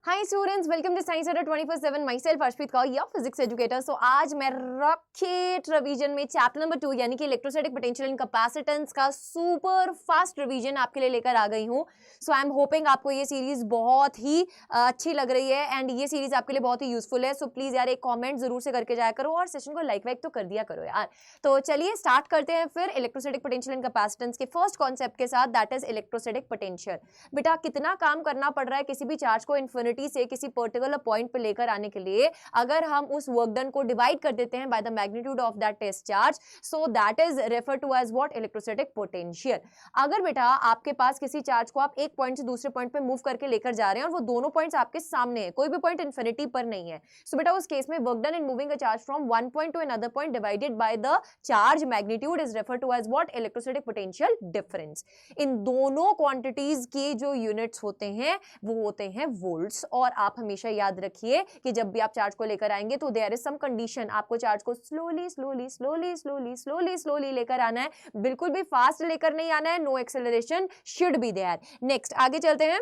Hi students, welcome to science Adda 24/7। Myself Arshpreet Kaur, your physics educator. So आज मैं rocket revision में chapter number 2 यानी कि इलेक्ट्रोस्टैटिक पोटेंशियल एंड कैपेसिटेंस का super fast revision आपके लिए लेकर आ गई हूँ। सो आई एम होपिंग आपको ये सीरीज बहुत ही अच्छी लग रही है एंड ये सीरीज आपके लिए बहुत ही यूजफुल है। सो प्लीज यार एक कॉमेंट जरूर से करके जाया करो और सेशन को लाइक वाइक तो कर दिया करो यार। तो चलिए स्टार्ट करते हैं फिर इलेक्ट्रोस्टैटिक पोटेंशियल एंड कैपेसिटेंस के फर्स्ट कॉन्सेप्ट के साथ, दैट इज इलेक्ट्रोस्टैटिक पोटेंशियल। बेटा कितना काम करना पड़ रहा है किसी भी चार्ज को इन्फिनिटी से किसी पर्टिकुलर पॉइंट पे लेकर आने के लिए, अगर हम उस वर्क डन को डिवाइड कर देते हैं by the magnitude of that test charge, so that is refer to as what, electrostatic potential. अगर बेटा आपके पास किसी चार्ज को आप एक पॉइंट से दूसरे पॉइंट पे मूव करके लेकर जा रहे हैं और वो दोनों पॉइंट्स आपके सामने है, कोई भी पॉइंट इन्फिनिटी पर नहीं है, सो बेटा उस केस में work done in moving a charge from one point to another point divided by the charge magnitude is refer to as what, electrostatic potential difference. इन दोनों क्वांटिटीज के जो यूनिट्स होते हैं वो होते हैं वोल्ट्स। और आप हमेशा याद रखिए कि जब भी आप चार्ज को लेकर आएंगे तो देयर इज सम कंडीशन, आपको चार्ज को slowly slowly slowly slowly slowly slowly लेकर आना है, बिल्कुल भी फास्ट लेकर नहीं आना है। No acceleration should be there. Next आगे चलते हैं,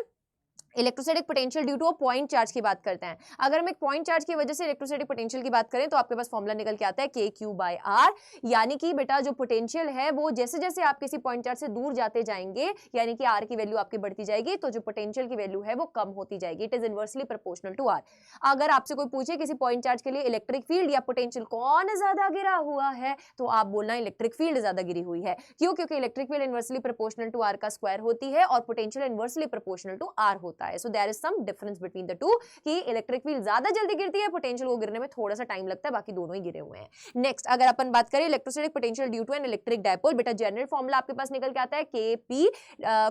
electrostatic potential due to a point charge की बात करते हैं। अगर हम एक पॉइंट चार्ज की वजह से इलेक्ट्रोस्टैटिक पोटेंशियल की बात करें तो आपके पास फॉर्मूला निकल के आता है KQ/R, यानी कि बेटा जो पोटेंशियल है वो जैसे जैसे आप किसी पॉइंट चार्ज से दूर जाते जाएंगे यानी कि R की वैल्यू आपकी बढ़ती जाएगी तो जो पोटेंशियल की वैल्यू है वो कम होती जाएगी। It is inversely proportional to R। अगर आपसे कोई पूछे किसी पॉइंट चार्ज के लिए इलेक्ट्रिक फील्ड या पोटेंशियल कौन ज्यादा गिरा हुआ है, तो आप बोलना इलेक्ट्रिक फील्ड ज्यादा गिरी हुई है। क्यों? क्योंकि electric field inversely proportional to R का स्क्वायर होती है और potential inversely proportional to R होता है। So there is some difference between the two कि इलेक्ट्रिक फील्ड ज्यादा जल्दी गिरती है, पोटेंशियल को गिरने में थोड़ा सा टाइम लगता है, बाकी दोनों ही गिरे हुए हैं। नेक्स्ट अगर अपन बात करें electrostatic potential due to an electric dipole, बेटा जनरल फॉर्मूला आपके पास निकल के आता है KP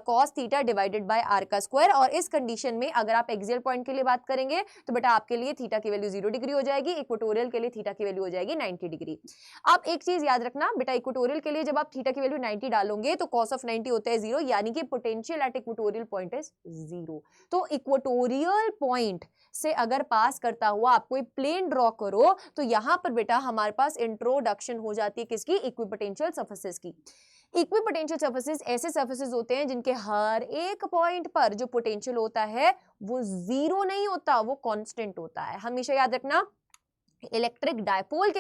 cos theta divided by R का स्क्वायर। और इस कंडीशन में अगर आप एक्सियल पॉइंट के लिए बात करेंगे तो बेटा आपके लिए थीटा की वैल्यू 0 डिग्री हो जाएगी, इक्वेटोरियल के लिए थीटा की वैल्यू हो जाएगी 90 डिग्री। आप एक चीज याद रखना बेटा, इक्वेटोरियल के लिए जब आप थीटा की वैल्यू 90 डालोगे तो cos ऑफ 90 होता है 0, यानी कि potential at equatorial point is 0। तो इक्वेटोरियल पॉइंट से अगर पास करता हुआ आप कोई प्लेन ड्रॉ करो तो यहां पर बेटा हमारे पास इंट्रोडक्शन हो जाती है किसकी, इक्विपोटेंशियल सरफेसेस की। इक्विपोटेंशियल सरफेसेस ऐसे सरफेसेस होते हैं जिनके हर एक पॉइंट पर जो पोटेंशियल होता है वो 0 नहीं होता, वो कांस्टेंट होता है। हमेशा याद रखना इलेक्ट्रिक डायपोल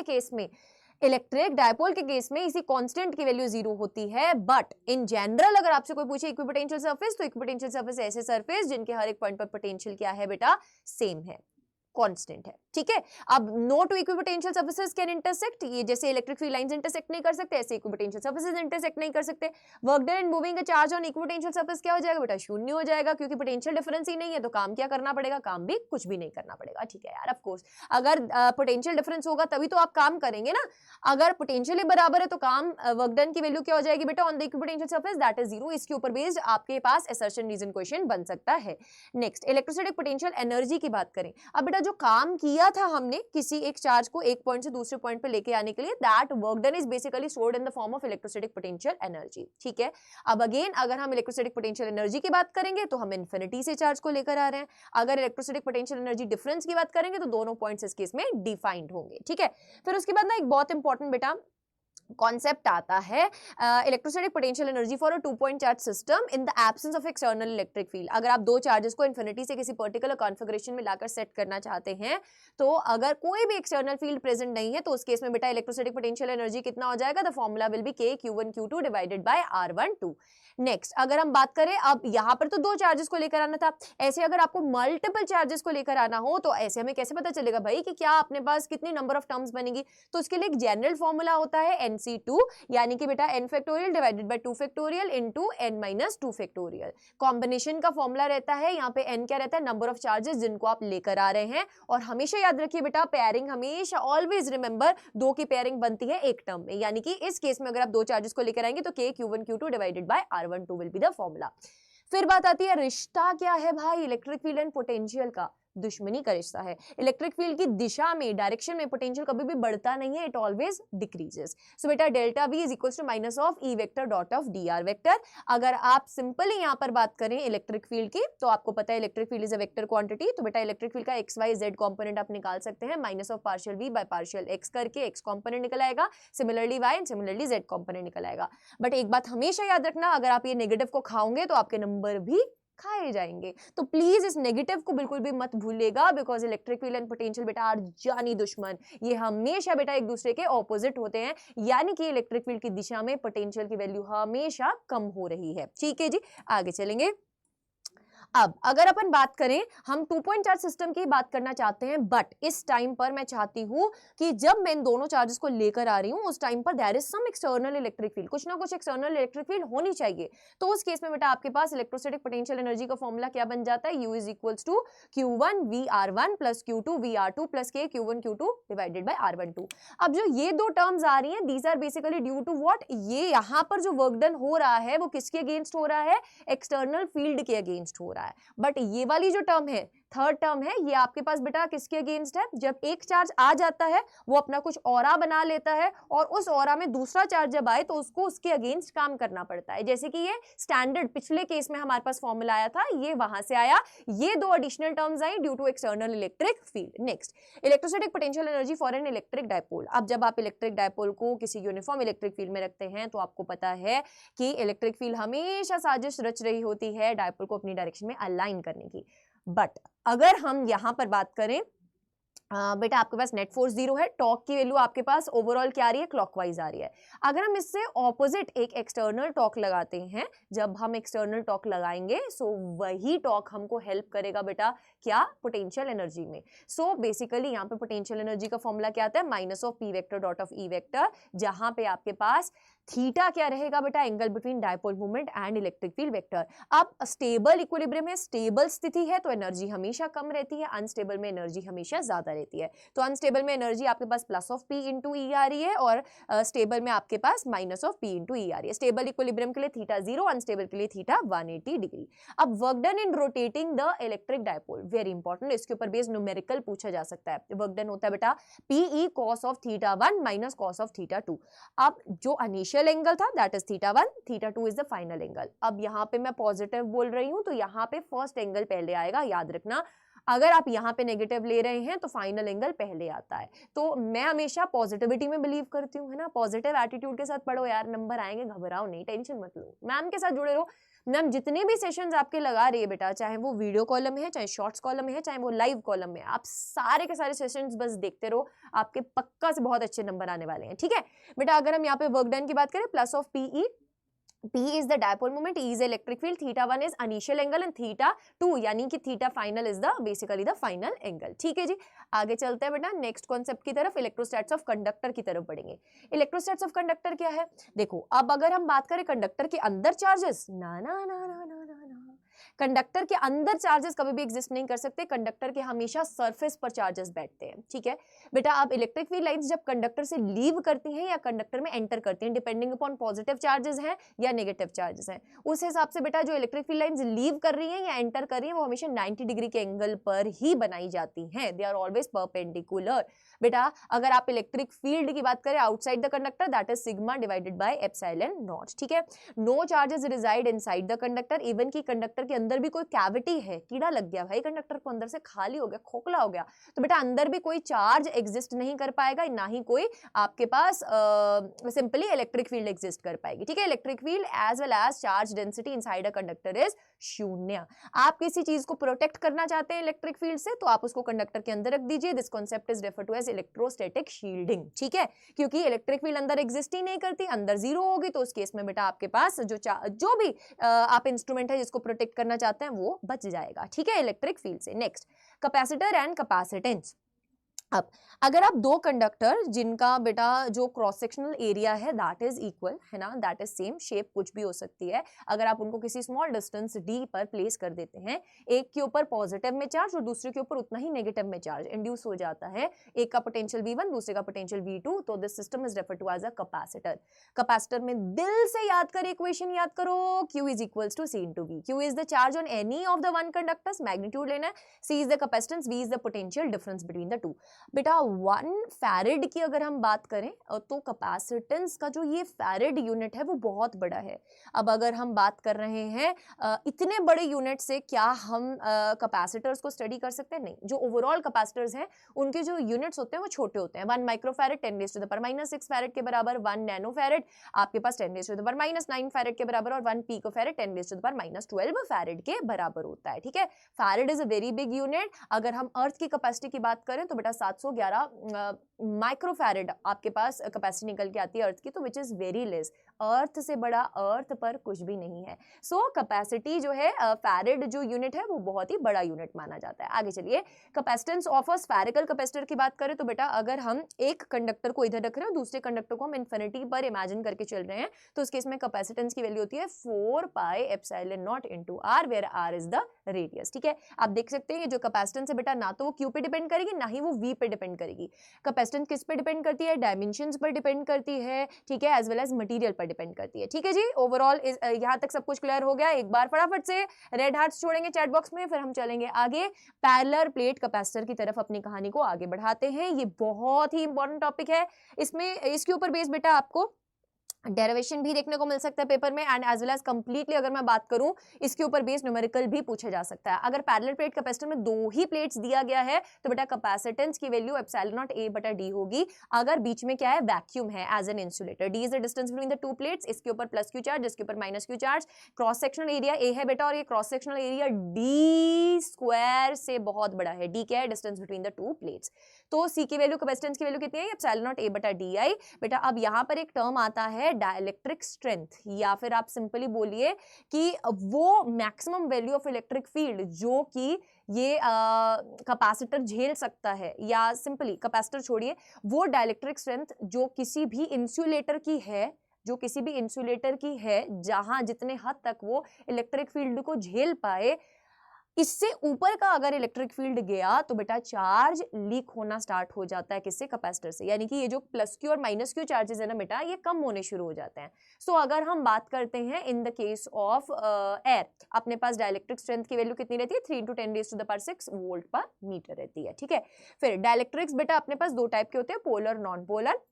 के केस में इसी कांस्टेंट की वैल्यू 0 होती है। बट इन जनरल अगर आपसे कोई पूछे इक्विपोटेंशियल सरफेस, तो इक्विपोटेंशियल सरफेस ऐसे सरफेस जिनके हर एक पॉइंट पर पोटेंशियल क्या है बेटा, सेम है, कांस्टेंट है। ठीक है, अब no two equipotential surfaces can intersect, ये जैसे इलेक्ट्रिक फील्ड लाइंस इंटरसेक्ट नहीं कर सकते ऐसे इक्विपोटेंशियल सरफेसेस इंटरसेक्ट नहीं कर सकते। Work done in moving a charge on equipotential surface क्या हो जाएगा बेटा, शून्य हो जाएगा, क्योंकि पोटेंशियल डिफरेंस ही नहीं है। तो काम क्या करना पड़ेगा, काम भी कुछ भी नहीं करना पड़ेगा। ठीक है यार, ऑफ कोर्स अगर पोटेंशियल डिफरेंस होगा तभी तो आप काम करेंगे ना। अगर पोटेंशियल बराबर है तो काम वर्क डन की वैल्यू क्या हो जाएगी बेटा, on the equipotential surface that is 0। इसके ऊपर बेस्ड आपके पास असर्शन रीजन क्वेश्चन बन सकता है। नेक्स्ट इलेक्ट्रोस्टैटिक पोटेंशियल एनर्जी की बात करें। अब बेटा जो काम किया था हमने किसी एक चार्ज को एक पॉइंट से दूसरे पॉइंट पे लेके आने के लिए, that work done is basically stored in the form of electrostatic potential energy. ठीक है, अब अगेन अगर हम इलेक्ट्रोस्टैटिक पोटेंशियल एनर्जी की बात करेंगे तो हम इन्फिनिटी से चार्ज को लेकर आ रहे हैं। अगर इलेक्ट्रोस्टैटिक पोटेंशियल एनर्जी डिफरेंस की बात करेंगे तो दोनों पॉइंट्स इस केस में डिफाइंड होंगे। ठीक है, फिर उसके बाद ना एक बहुत इंपॉर्टेंट बेटा कॉन्सेप्ट आता है electrostatic potential energy for a 2 point charge system in the absence of external electric field. अगर आप दो चार्जेस को इन्फिनिटी से किसी पर्टिकुलर कॉन्फ़िगरेशन में लाकर सेट करना चाहते हैं तो अगर कोई भी एक्सटर्नल फील्ड प्रेजेंट नहीं है तो उस केस में बेटा इलेक्ट्रोस्टैटिक पोटेंशियल एनर्जी कितना हो जाएगा, the formula will be KQ1Q2 divided by R12। Next अगर हम बात करें, अब यहां पर तो दो चार्जेस को लेकर आना था, ऐसे अगर आपको मल्टीपल चार्जेस को लेकर आना हो तो ऐसे हमें कैसे पता चलेगा भाई कि क्या अपने पास कितनी नंबर ऑफ टर्म्स बनेगी। तो उसके लिए एक जनरल फॉर्मूला होता है NC2, यानी कि बेटा n factorial divided by 2 factorial into n minus 2 factorial. Combination का फॉर्मूला रहता है, यहाँ पे n क्या रहता है, नंबर ऑफ चार्जेस जिनको आप लेकर आ रहे हैं। और हमेशा याद रखिए बेटा पेयरिंग हमेशा ऑलवेज रिमेंबर दो की पेयरिंग बनती है एक टर्म में, यानी कि इस केस में अगर आप दो चार्जेस को लेकर आएंगे तो KQ1Q2 divided by R12 will be the formula. फिर बात आती है रिश्ता क्या है भाई इलेक्ट्रिक फील्ड एंड पोटेंशियल का, दुश्मनी का रिश्ता है। इलेक्ट्रिक फील्ड की दिशा में, डायरेक्शन में पोटेंशियल कभी भी बढ़ता नहीं है, इट ऑलवेज डिक्रीजेस। सो बेटा delta V is equal to minus of E vector dot of dr vector. अगर आप सिंपली यहां पर बात करें इलेक्ट्रिक फील्ड की तो आपको पता है electric field is a vector quantity, तो बेटा इलेक्ट्रिक फील्ड का एक्स वाई जेड कॉम्पोनेंट आप निकाल सकते हैं, minus of partial V by partial x करके x कॉम्पोनेंट निकल आएगा, similarly y and similarly z component निकल आएगा। बट एक बात हमेशा याद रखना, अगर आप ये नेगेटिव को खाओगे तो आपके नंबर भी खाए जाएंगे। तो प्लीज इस नेगेटिव को बिल्कुल भी मत भूलिएगा, because electric field and potential बेटा आर जानी दुश्मन, ये हमेशा बेटा एक दूसरे के ऑपोजिट होते हैं, यानी कि इलेक्ट्रिक फील्ड की दिशा में पोटेंशियल की वैल्यू हमेशा कम हो रही है। ठीक है जी, आगे चलेंगे। अब अगर अपन बात करें, हम 2.4 सिस्टम की बात करना चाहते हैं, बट इस टाइम पर मैं चाहती हूं कि जब मैं इन दोनों चार्जेस को लेकर आ रही हूं उस टाइम पर there is some external electric field, कुछ ना कुछ एक्सटर्नल इलेक्ट्रिक फील्ड होनी चाहिए। तो उस केस में बेटा आपके पास इलेक्ट्रोस्टैटिक पोटेंशियल एनर्जी का फॉर्मूला क्या बन जाता है, U is equals to Q1 VR1 plus Q2 VR2 plus K Q1 Q2 divided by R12। अब जो ये दो टर्म्स आ रही हैं, these are basically due to what, ये यहाँ पर जो वर्क डन हो रहा है वो किसके अगेंस्ट हो रहा है, एक्सटर्नल फील्ड के अगेंस्ट हो रहा है। बट ये वाली जो टर्म है, थर्ड टर्म है, ये आपके पास बेटा किसके अगेंस्ट है, जब एक चार्ज आ जाता है वो अपना कुछ ऑरा बना लेता है और उस ऑरा में दूसरा चार्ज जब आए तो उसको उसके अगेंस्ट काम करना पड़ता है। जैसे कि ये स्टैंडर्ड पिछले केस में हमारे पास फॉर्मूला आया था, ये वहां से आया, ये दो एडिशनल टर्म्स आई due to external electric field. Next, electrostatic potential energy for an electric dipole. अब जब आप इलेक्ट्रिक डायपोल को किसी यूनिफॉर्म इलेक्ट्रिक फील्ड में रखते हैं तो आपको पता है कि इलेक्ट्रिक फील्ड हमेशा साजिश रच रही होती है डायपोल को अपनी डायरेक्शन में अलाइन करने की। बट अगर हम यहां पर बात करें, बेटा आपके पास नेट फोर्स 0 है, टॉर्क की वैल्यू आपके पास ओवरऑल क्या आ रही है, क्लॉकवाइज आ रही है। अगर हम इससे ऑपोजिट एक एक्सटर्नल टॉर्क लगाते हैं, जब हम एक्सटर्नल टॉर्क लगाएंगे सो वही टॉर्क हमको हेल्प करेगा बेटा क्या, पोटेंशियल एनर्जी में। सो बेसिकली यहाँ पे पोटेंशियल एनर्जी का फॉर्मूला क्या आता है, minus of P vector dot of E vector, जहां पे आपके पास थीटा क्या रहेगा बेटा, angle between dipole moment and electric field vector. अब स्टेबल इक्विलिब्रियम है, स्टेबल स्थिति है तो एनर्जी हमेशा कम रहती है, अनस्टेबल में एनर्जी हमेशा ज्यादा रहती है। तो अनस्टेबल में एनर्जी आपके पास प्लस ऑफ पी इंटू ई आ रही है और स्टेबल में आपके पास माइनस ऑफ पी इंटू ई आ रही है। स्टेबल इक्विलिब्रियम के लिए थीटा 0, अनस्टेबल के लिए थीटा 180 डिग्री। अब work done in rotating the electric dipole, very important, इसके ऊपर बेस्ड न्यूमेरिकल पूछा जा सकता है। वर्क डन होता है बेटा PE cos of theta 1 minus cos of theta 2। अब जो इनिशियल एंगल था that is theta 1, theta 2 is the final angle. अब यहाँ पे मैं पॉजिटिव बोल रही हूँ तो यहाँ पे फर्स्ट एंगल पहले आएगा, याद रखना। अगर आप यहाँ पे नेगेटिव ले रहे हैं तो फाइनल एंगल पहले आता है। तो मैं हमेशा पॉजिटिविटी में बिलीव करती हूँ, है ना, पॉजिटिव एटीट्यूड के साथ पढ़ो यार, नंबर आएंगे, घबराओ नहीं, टेंशन मत लो, मैम के साथ जुड़े रहो। मैम जितने भी सेशंस आपके लगा रही है बेटा, चाहे वो वीडियो कॉलम में है, चाहे शॉर्ट्स कॉलम में है, चाहे वो लाइव कॉलम में, आप सारे के सारे सेशंस बस देखते रहो, आपके पक्का से बहुत अच्छे नंबर आने वाले हैं। ठीक है बेटा, अगर हम यहाँ पे वर्क डन की बात करें, plus of PE, P is the dipole moment, E is the electric field, theta 1 is initial angle and theta 2 यानी कि theta final is the basically the final angle। ठीक है जी, आगे चलते हैं बेटा नेक्स्ट कॉन्सेप्ट की तरफ, इलेक्ट्रोस्टैट्स ऑफ कंडक्टर की तरफ बढ़ेंगे। इलेक्ट्रोस्टैट्स ऑफ कंडक्टर क्या है, देखो अब अगर हम बात करें कंडक्टर के अंदर चार्जेस, ना ना ना ना ना ना ना, कंडक्टर के अंदर चार्जेस कभी भी एग्जिस्ट नहीं कर सकते, कंडक्टर के हमेशा सरफेस पर चार्जेस बैठते हैं। ठीक है बेटा, अब इलेक्ट्रिक फील्ड लाइंस जब कंडक्टर से लीव करती हैं या कंडक्टर में एंटर करती हैं, डिपेंडिंग अपॉन पॉजिटिव चार्जेस हैं या नेगेटिव चार्जेस हैं, उस हिसाब से बेटा जो इलेक्ट्रिक फील्ड लाइंस लीव कर रही हैं या एंटर कर रही हैं वो हमेशा 90 डिग्री के एंगल पर ही बनाई जाती हैं, दे आर ऑलवेज परपेंडिकुलर। बेटा अगर आप इलेक्ट्रिक फील्ड की बात करें outside the conductor, that is sigma divided by epsilon naught. ठीक है, no charges reside inside the conductor, even की कंडक्टर के अंदर भी कोई कैविटी है, कीड़ा लग गया भाई कंडक्टर को, अंदर से खाली हो गया, खोखला हो गया, तो बेटा अंदर भी कोई चार्ज एग्जिस्ट नहीं कर पाएगा, ना ही कोई आपके पास सिंपली इलेक्ट्रिक फील्ड एग्जिस्ट कर पाएगी। ठीक है, electric field as well as charge density inside a conductor is शून्य। आप किसी चीज को प्रोटेक्ट करना चाहते हैं इलेक्ट्रिक फील्ड से तो आप उसको कंडक्टर के अंदर रख दीजिए, this concept is referred to as electrostatic shielding. ठीक है, क्योंकि इलेक्ट्रिक फील्ड अंदर एग्जिस्ट ही नहीं करती, अंदर जीरो होगी, तो उस केस में बेटा आपके पास जो भी आप इंस्ट्रूमेंट है जिसको प्रोटेक्ट करना चाहते हैं वो बच जाएगा। ठीक है, इलेक्ट्रिक फील्ड से। Next, capacitor and capacitance. अब अगर आप दो कंडक्टर जिनका बेटा जो क्रॉस सेक्शनल एरिया है दैट इज इक्वल, है ना, दैट इज सेम, शेप कुछ भी हो सकती है, अगर आप उनको किसी स्मॉल डिस्टेंस d पर प्लेस कर देते हैं, एक के ऊपर पॉजिटिव में चार्ज और दूसरे के ऊपर उतना ही नेगेटिव में चार्ज इंड्यूस हो जाता है, एक का पोटेंशियल V1 दूसरे का पोटेंशियल V2, तो this system is referred to as a capacitor. Capacitor में दिल से याद करें, इक्वेशन याद करो, Q is equals to C into V। Q is the charge on any of the one conductors, magnitude लेना है, C is the capacitance, V is the potential difference between the two. बेटा 1 farad की अगर हम बात करें तो capacitance का जो ये फैरेड यूनिट है वो बहुत बड़ा है। अब अगर हम बात कर रहे हैं इतने बड़े यूनिट से क्या हम कैपेसिटर्स को स्टडी कर सकते हैं? नहीं। जो ओवरऑल कैपेसिटर्स हैं उनके जो यूनिट्स होते हैं वो छोटे होते हैं। 1 माइक्रोफैरेड 10⁻⁻6 फैरेड के बराबर, 1 नैनोफैरेड आपके पास 10⁻⁻9 फैरेड के बराबर और 1 पिकोफैरेड 10⁻⁻12 फैरेड के बराबर होता है। ठीक है, farad is a very big unit. अगर हम अर्थ की कैपेसिटी की बात करें तो बेटा 711 माइक्रोफैरेड आपके पास कैपेसिटी निकल के आती है अर्थ की, तो विच इज वेरी लेस। अर्थ से बड़ा अर्थ पर कुछ भी नहीं है। सो कैपेसिटी जो है फैरेड जो यूनिट है वो बहुत ही बड़ा यूनिट माना जाता है। आगे चलिए, capacitance of a spherical capacitor की बात करें तो बेटा अगर हम एक कंडक्टर को इधर रख रहे हैं, दूसरे कंडक्टर को हम इन्फिनिटी पर इमेजिन करके चल रहे हैं, तो उस केस में कैपेसिटेंस की वैल्यू होती है 4πε0 into r, where r is the radius. ठीक है, आप देख सकते हैं जो कैपेसिटेंस है बेटा ना तो वो क्यू पे डिपेंड करेगी ना ही वो वी पे डिपेंड करेगी। कैपेसिटेंस किस पे डिपेंड करती है? डायमेंशंस पर डिपेंड करती है। ठीक है, एज वेल एज मटेरियल पर डिपेंड करती है। ठीक है जी, ओवरऑल यहां तक सब कुछ क्लियर हो गया। एक बार फटाफट से रेड हार्ट्स छोड़ेंगे चैट बॉक्स में, फिर हम चलेंगे आगे पैरेलल प्लेट कैपेसिटर की तरफ, अपनी कहानी को आगे बढ़ाते हैं। ये बहुत ही इंपॉर्टेंट टॉपिक है। इसमें इसके ऊपर बेस बेटा आपको डेरिवेशन भी देखने को मिल सकता है पेपर में, and as well as completely अगर मैं बात करूं इसके ऊपर बेस्ड न्यूमेरिकल भी पूछा जा सकता है। अगर पैरेलल प्लेट कैपेसिटर में 2 ही प्लेट्स दिया गया है तो बेटा कैपेसिटेंस की वैल्यू एप्सिलॉन A बटा d होगी। अगर बीच में क्या है, वैक्यूम है as an insulator, d is the distance between the 2 plates, इसके ऊपर प्लस क्यू चार्ज, इसके ऊपर minus Q charge, cross sectional area A है बेटा, और ये cross sectional area d square से बहुत बड़ा है। d क्या है? Distance between the 2 plates. तो C की वैल्यू, कैपेसिटेंस की वैल्यू कितनी है? एप्सिलॉन A बटा di। बेटा अब यहाँ पर एक टर्म आता है डाइलेक्ट्रिक स्ट्रेंथ, या फिर आप सिंपली बोलिए कि वो maximum value of electric field जो कि ये कैपेसिटर झेल सकता है, या सिंपली कैपेसिटर छोड़िए, वो डाइलेक्ट्रिक स्ट्रेंथ जो किसी भी इंसुलेटर की है, जो किसी भी इंसुलेटर की है, जहां जितने हद तक वो इलेक्ट्रिक फील्ड को झेल पाए, इससे ऊपर का अगर इलेक्ट्रिक फील्ड गया तो बेटा चार्ज लीक होना स्टार्ट हो जाता है। किससे? कैपेसिटर से। यानी कि ये जो प्लस क्यू और माइनस क्यू चार्जेस है ना बेटा, ये कम होने शुरू हो जाते हैं। सो अगर हम बात करते हैं in the case of air, अपने पास डाइलेक्ट्रिक स्ट्रेंथ की वैल्यू कितनी रहती है? 3 × 10⁻⁶ वोल्ट पर मीटर रहती है। ठीक है, फिर डाइलेक्ट्रिक्स बेटा अपने पास 2 टाइप के होते हैं, पोलर, नॉन पोलर।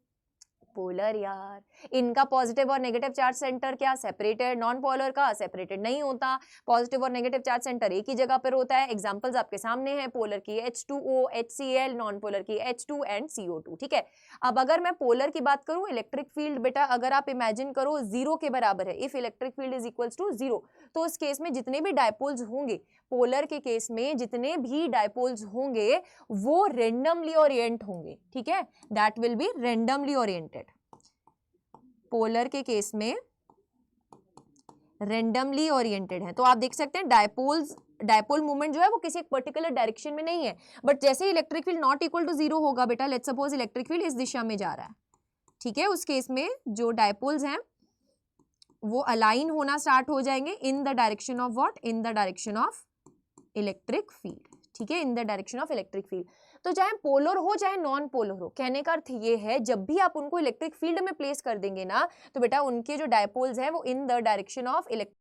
पोलर यार, इनका पॉजिटिव और नेगेटिव चार्ज सेंटर क्या सेपरेटेड, नॉन पोलर का सेपरेटेड नहीं होता। पॉजिटिव और नेगेटिव चार्ज सेंटर एक ही जगह पर होता है। एग्जांपल्स आपके सामने हैं, पोलर की H2O, HCl, नॉन पोलर की H2 एंड CO2। ठीक है, अब अगर मैं पोलर की बात करूं, इलेक्ट्रिक फील्ड बेटा अगर आप इमेजिन करो 0 के बराबर है, if electric field is equals to 0, तो उस केस में जितने भी डायपोल्स होंगे, पोलर के केस में जितने भी डायपोल्स होंगे वो रेंडमली ओरिएंट होंगे। ठीक है, that will be randomly oriented. Polar के केस में रेंडमली ओरिएंटेड है। तो आप देख सकते हैं डायपोल मूवमेंट जो है वो किसी एक पर्टिकुलर डायरेक्शन में नहीं है, बट जैसे electric field not equal to 0 होगा बेटा, लेट्स सपोज इलेक्ट्रिक फील्ड इस दिशा में जा रहा है, ठीक है, उस केस में जो डायपोल्स हैं वो अलाइन होना स्टार्ट हो जाएंगे in the direction of what? In the direction of electric field. ठीक है, in the direction of electric field. तो चाहे पोलर हो चाहे नॉन पोलर हो, कहने का अर्थ ये है जब भी आप उनको इलेक्ट्रिक फील्ड में प्लेस कर देंगे ना, तो बेटा उनके जो डायपोल्स हैं वो in the direction of electric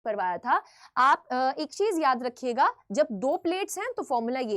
करवाया था। आप एक चीज याद रखिएगा, जब 2 प्लेट्स हैं तो फॉर्मूला ये